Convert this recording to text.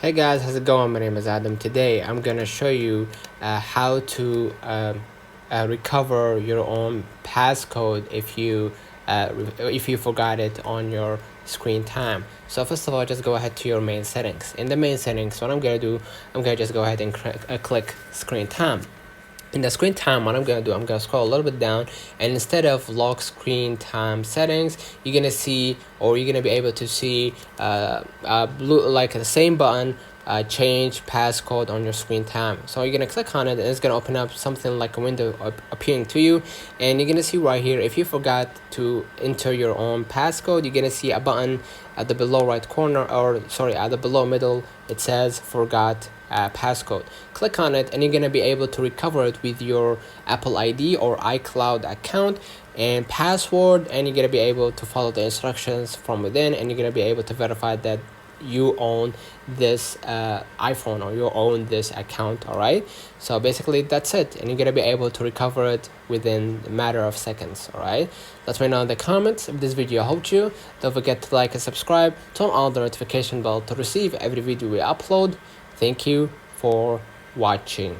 Hey guys, how's it going? My name is Adam. Today I'm gonna show you how to recover your own passcode if you forgot it on your screen time. So first of all, just go ahead to your main settings. In the main settings, what I'm gonna do, I'm gonna just go ahead and click screen time. In the screen time, what I'm gonna do, I'm gonna scroll a little bit down, and instead of lock screen time settings, you're gonna see, or you're gonna be able to see blue, like the same button, change passcode on your screen time. So you're gonna click on it, and it's gonna open up something like a window appearing to you, and you're gonna see right here, if you forgot to enter your own passcode, you're gonna see a button at the below right corner, or sorry, at the below middle. It says forgot passcode. Click on it, and you're gonna be able to recover it with your Apple ID or iCloud account and password, and you're gonna be able to follow the instructions from within, and you're gonna be able to verify that you own this iPhone, or you own this account. All right, so basically that's it, and you're gonna be able to recover it within a matter of seconds. All right, let me know in the comments if this video helped you. Don't forget to like and subscribe, turn on the notification bell to receive every video we upload. Thank you for watching.